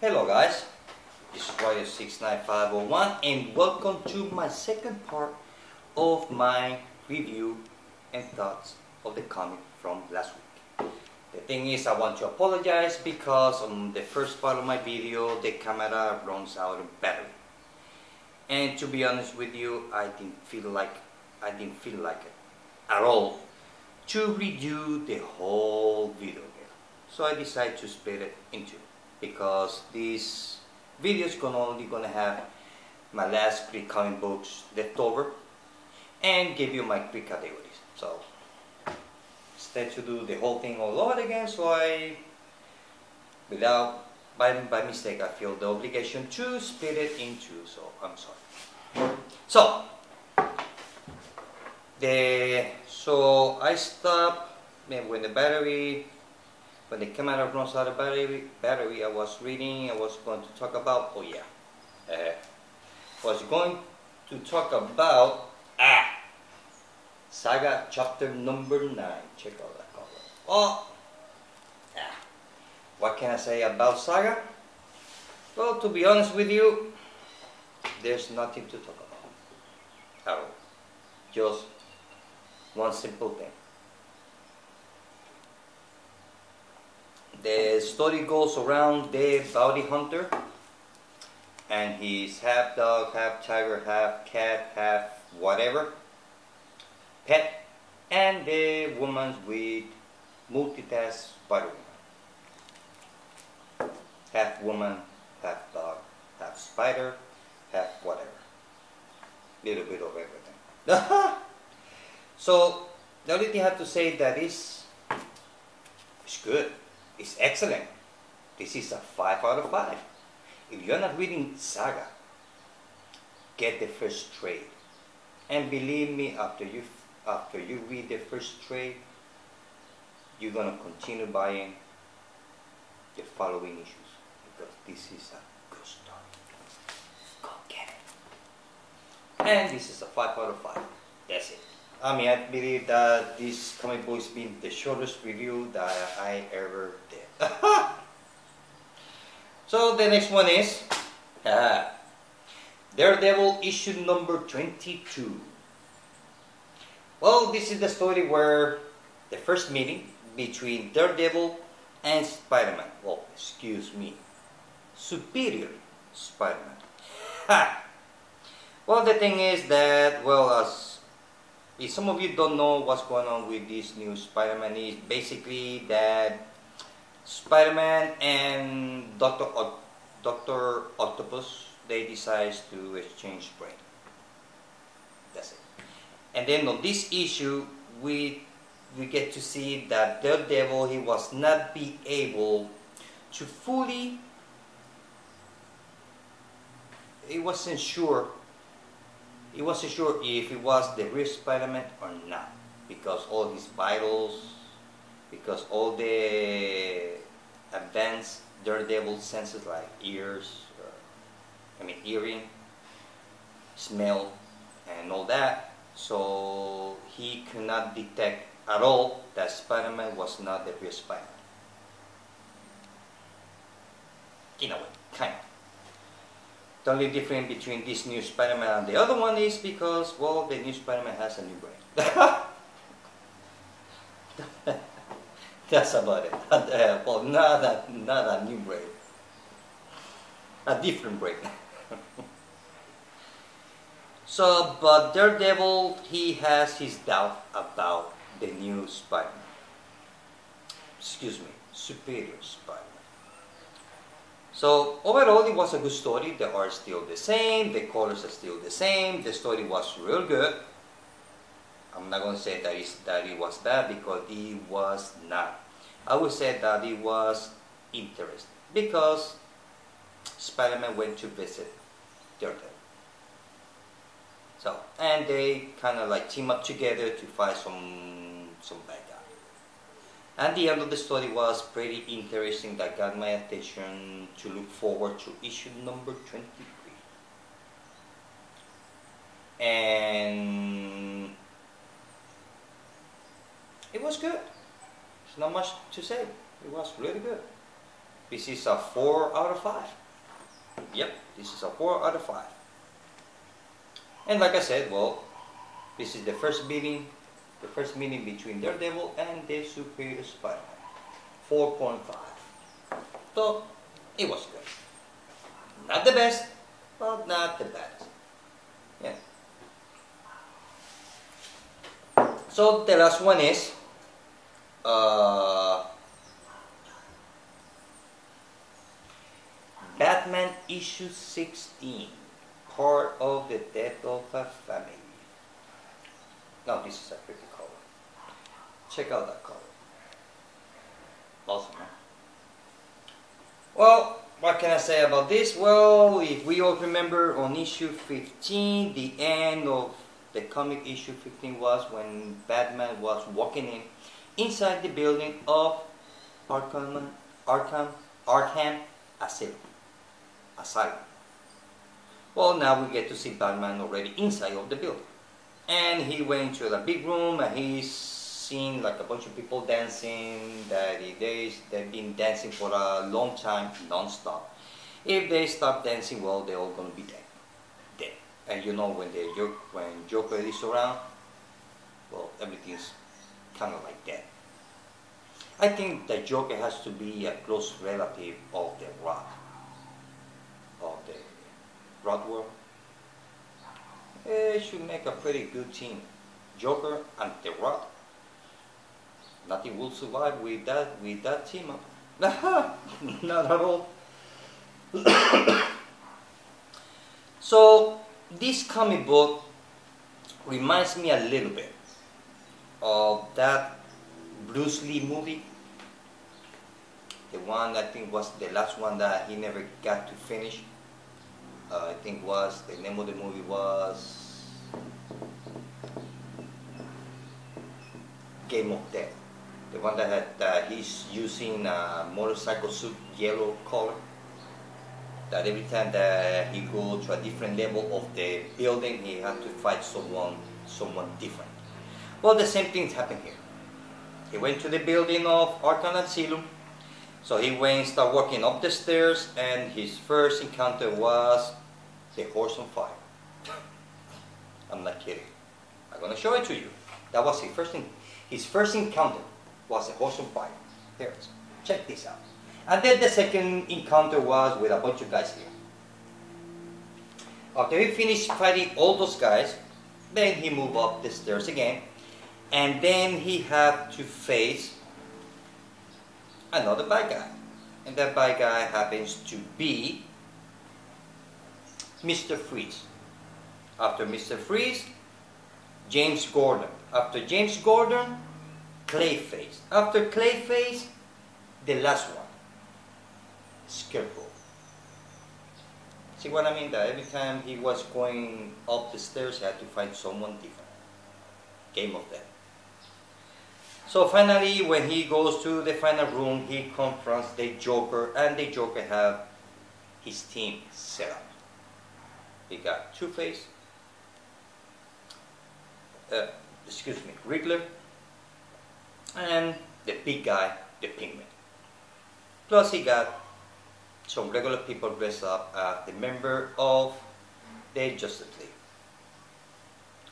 Hello guys, this is Warrior69501 and welcome to my second part of my review and thoughts of the comic from last week. The thing is, I want to apologize because on the first part of my video the camera runs out of battery. And to be honest with you, I didn't feel like it at all to redo the whole video again. So I decided to split it in two, because this video is only gonna have my last 3 comic books left over and give you my 3 categories. So instead to do the whole thing all over again, so by mistake, I feel the obligation to split it in two. So I'm sorry. So I stop when the camera runs out of battery. I was going to talk about, Saga chapter number 9. Check out that cover. What can I say about Saga? Well, to be honest with you, there's nothing to talk about at all. Just one simple thing. The story goes around the bounty hunter, and he's half dog, half tiger, half cat, half whatever pet, and the woman's with multitask Spider-Woman. Half woman, half dog, half spider, half whatever. Little bit of everything. So the only thing I have to say that is, it's good. It's excellent. This is a 5 out of 5. If you're not reading Saga, get the first trade. And believe me, after you read the first trade, you're gonna continue buying the following issues, because this is a good story. Go get it. And this is a 5 out of 5. That's it. I mean, I believe that this comic book has been the shortest review that I ever did. So the next one is Daredevil issue number 22. Well, this is the story where the first meeting between Daredevil and Spider-Man. Well, excuse me, Superior Spider-Man. Well, the thing is that, if some of you don't know what's going on with this new Spider-Man, is basically that Spider-Man and Dr. Octopus, they decide to exchange brain. That's it. And then on this issue, we get to see that Daredevil, he was not be able to fully, he wasn't sure if it was the real Spider-Man or not, because all his vitals, because all the advanced Daredevil senses like ears, hearing, smell, and all that, so he could not detect at all that Spider-Man was not the real Spider-Man. In a way, kind of. The only difference between this new Spider-Man and the other one is because, well, the new Spider-Man has a new brain. That's about it. Well, not a new brain. A different brain. So, but Daredevil, he has his doubt about the new Spider-Man. Excuse me, Superior Spider-Man. So overall, it was a good story. The art is still the same, the colors are still the same, the story was real good. I'm not going to say that it was bad, because it was not. I would say that it was interesting, because Spider-Man went to visit Daredevil. So, and they kind of like team up together to fight some bad guy. And the end of the story was pretty interesting. That got my attention to look forward to issue number 23. And it was good. There's not much to say. It was really good. This is a 4 out of 5. Yep, this is a 4 out of 5. And like I said, well, this is the first meeting between Daredevil and the Superior Spider-Man. 4.5. So, it was good. Not the best, but not the best. Yeah. So, the last one is Batman issue 16, part of the death of a family. Now this is a pretty cover. Check out that cover. Awesome, huh? Well, what can I say about this? Well, if we all remember on issue 15, the end of the comic issue 15 was when Batman was walking inside the building of Arkham Asylum. Well, now we get to see Batman already inside of the building. And he went to the big room and he's seen like a bunch of people dancing, they've been dancing for a long time, non-stop. If they stop dancing, well, they're all gonna be dead. And you know when Joker is around, well, everything's kind of like that. I think that Joker has to be a close relative of the Rod world. It should make a pretty good team. Joker and the Rod. Nothing will survive with that team up. Not at all. So this comic book reminds me a little bit of that Bruce Lee movie. The one I think was the last one that he never got to finish. I think was the name of the movie was Game of Death. The one that he's using a motorcycle suit, yellow color. That every time that he goes to a different level of the building, he had to fight someone different. Well, the same thing happened here. He went to the building of Arkham Asylum. So he went and started walking up the stairs, and his first encounter was the horse on fire. I'm not kidding. I'm gonna show it to you. That was his first thing. His first encounter was a horse on fire. Here it is. Check this out. And then the second encounter was with a bunch of guys here. After he finished fighting all those guys, then he moved up the stairs again, and then he had to face another bad guy. And that bad guy happens to be Mr. Freeze. After Mr. Freeze, James Gordon. After James Gordon, Clayface. After Clayface, the last one, Scarecrow. See what I mean? That every time he was going up the stairs, he had to find someone different. Game of Death. So finally, when he goes to the final room, he confronts the Joker, and the Joker have his team set up. He got Two-Face, Riddler, and the big guy, the Penguin. Plus he got some regular people dressed up as the member of the Justice League.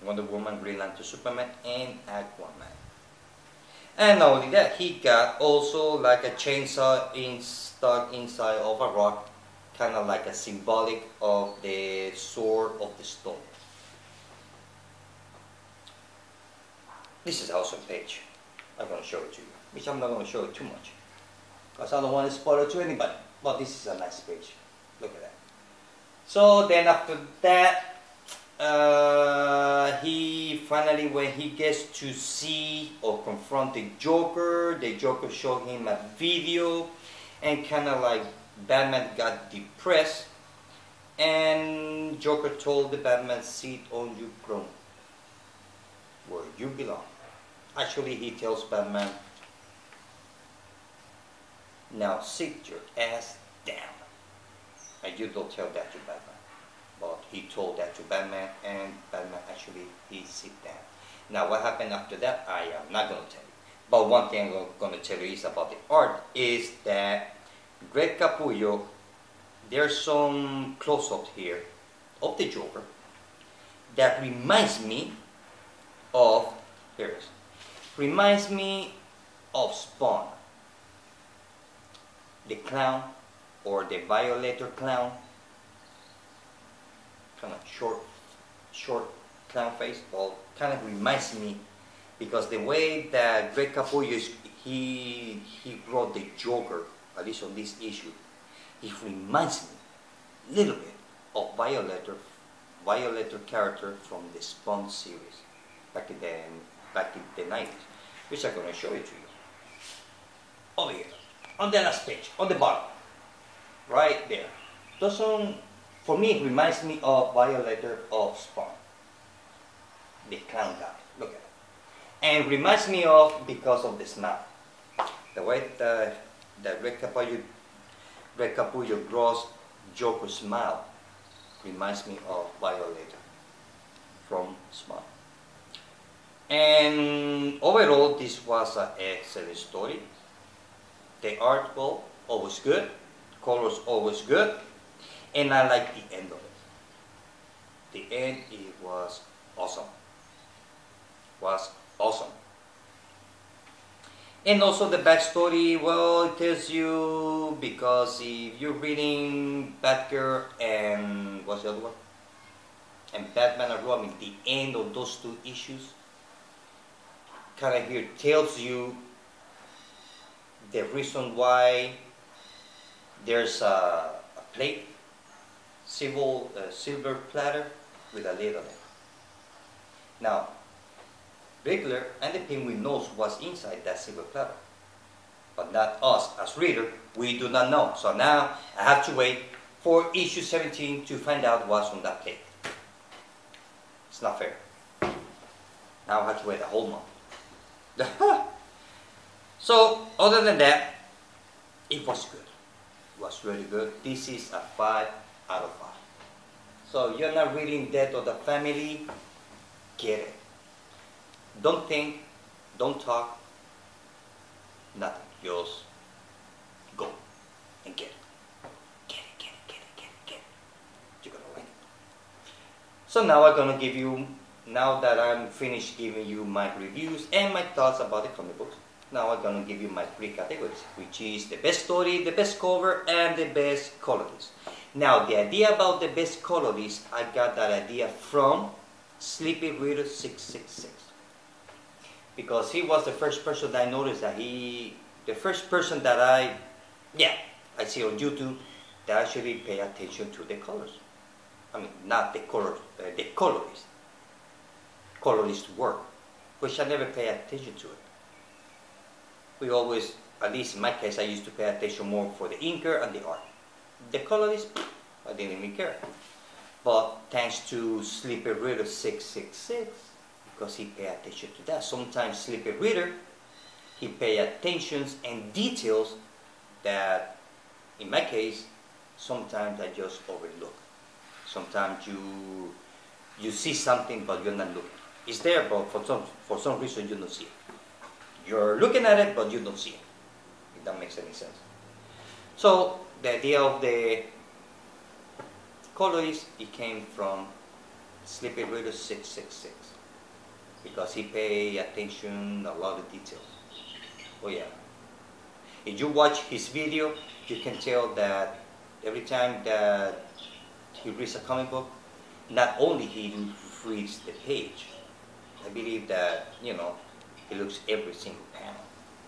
Wonder Woman, Green Lantern, Superman, and Aquaman. And not only that, he got also like a chainsaw stuck inside of a rock, kind of like a symbolic of the sword of the stone. This is an awesome page. I'm going to show it to you, which I'm not going to show it too much, because I don't want to spoil it to anybody. But this is a nice page. Look at that. So then after that, he finally, when he gets to see or confront the Joker showed him a video, and kind of like Batman got depressed, and Joker told the Batman, "Sit on your throne where you belong." Actually, he tells Batman, "Now sit your ass down." And you don't tell that to Batman. But he told that to Batman, and Batman actually, he sit down. Now what happened after that, I am not going to tell you. But one thing I'm going to tell you is about the art, is that Greg Capullo, there's some close-ups here of the Joker that reminds me of, here it is, reminds me of Spawn, the clown, or the Violator clown, kind of short clown face. Well, kind of reminds me, because the way that Greg Capullo he wrote the Joker, at least on this issue, it reminds me a little bit of Violator character from the Spawn series back in the 90s, which I'm going to show it to you. Over here, on the last page, on the bottom, right there. For me, it reminds me of Violator of Spawn, the clown guy. Look at it. And reminds me of, because of the smile, the way that Greg Capullo draws Joker's smile reminds me of Violator from Spawn. And overall, this was an excellent story. The art, well, always good. Colors always good. And I like the end of it. The end, it was awesome. Was awesome. And also the backstory, well, it tells you, because if you're reading Batgirl and what's the other one? And Batman and Robin, the end of those two issues kind of here tells you the reason why there's a plate, silver platter with a lid on it. Now, Riddler and the Penguin knows what's inside that silver platter, but not us as reader. We do not know. So now I have to wait for issue 17 to find out what's on that plate. It's not fair. Now I have to wait a whole month. So other than that, it was good. It was really good. This is a 5 out of 5. So you're not reading Death of the Family, get it. Don't think, don't talk, nothing. Just go and get it. Get it. You're gonna like it. So now I'm gonna give you, now that I'm finished giving you my reviews and my thoughts about the comic books, now I'm gonna give you my 3 categories, which is the best story, the best cover, and the best colorist. Now the idea about the best colorist, I got that idea from Sleepy Reader 666. Because he was the first person that I noticed that the first person that I see on YouTube that actually pay attention to the colors. I mean, not the color, the colorist work, which I never pay attention to it. We always, at least in my case, I used to pay attention more for the inker and the art. The colorist, I didn't even care. But thanks to Sleepy Reader 666, because he pay attention to that. Sometimes Sleepy Reader, he pay attention and details that, in my case, sometimes I just overlook. Sometimes you see something but you're not looking. It's there, but for some reason you don't see it. You're looking at it but you don't see it. If that makes any sense. So the idea of the colorist, it came from Sleepy Reader 666. Because he pay attention a lot of details. Oh yeah. If you watch his video, you can tell that every time that he reads a comic book, not only he reads the page, I believe that, you know, he looks every single panel,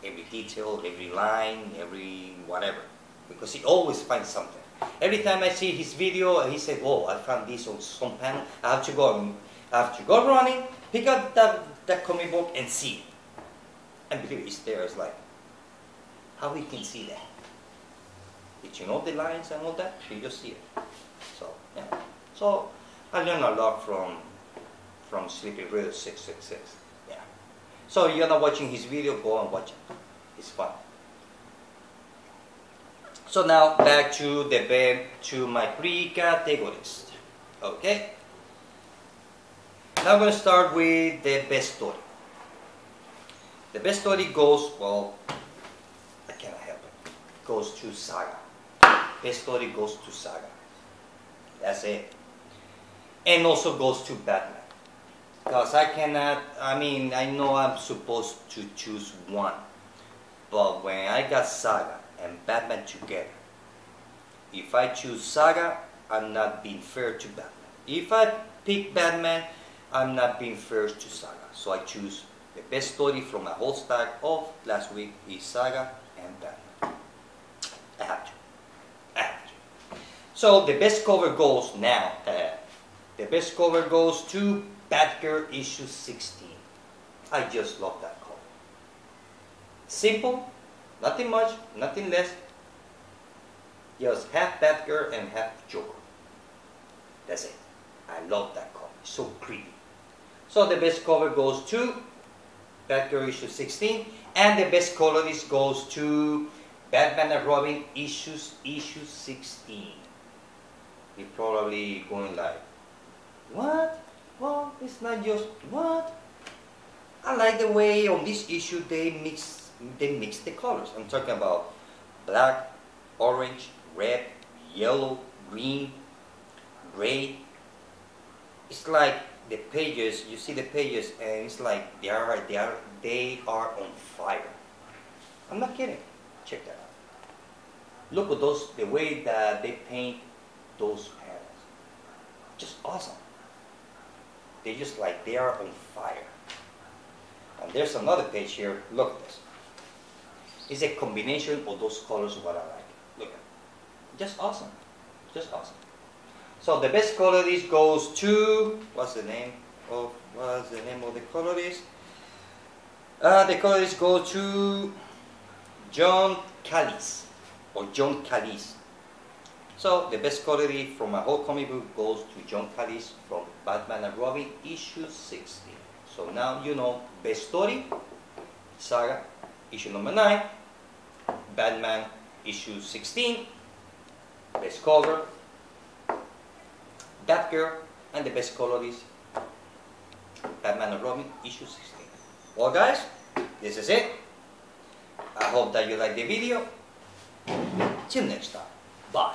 every detail, every line, every whatever, because he always finds something. Every time I see his video, he said, "Oh, I found this on some panel. I have to go running, pick up that comic book and see it." And believe it's there. It's like, how he can see that? Did you know the lines and all that? You just see it. So yeah. So I learned a lot from Sleepy Reader 666. Yeah. So you're not watching his video, go and watch it. It's fun. So now back to my 3 categories. Okay. Now I'm going to start with the best story. The best story goes, well, I cannot help it. Goes to Saga. best story goes to Saga. That's it. And also goes to Batman. Because I cannot, I know I'm supposed to choose one. But when I got Saga and Batman together, if I choose Saga, I'm not being fair to Batman. If I pick Batman, I'm not being fair to Saga. So I choose the best story from my whole stack of last week is Saga and Batman. I have to. So the best cover goes now. The best cover goes to Batgirl issue 16. I just love that cover. Simple, nothing much, nothing less. Just half Batgirl and half Joker. That's it. I love that cover. It's so creepy. So the best cover goes to Batgirl issue 16, and the best colorist goes to Batman and Robin issue 16. You're probably going like, what? Well, it's not just what? I like the way on this issue they mix the colors. I'm talking about black, orange, red, yellow, green, gray. It's like the pages, you see the pages and it's like they are on fire. I'm not kidding. Check that out. Look at those, the way that they paint those panels. Just awesome. They just like they are on fire. And there's another page here. Look at this. It's a combination of those colors what I like. Look at it. Just awesome. Just awesome. So the best colorist goes to, what's the name of the colorist? The colorist goes to John Callis. So the best colorist from my whole comic book goes to John Callis from Batman and Robin issue 16. So now you know best story, Saga issue number 9, Batman issue 16, best cover, Batgirl, and the best colorist, Batman and Robin issue 16. Well guys, this is it. I hope that you like the video. Till next time. Bye.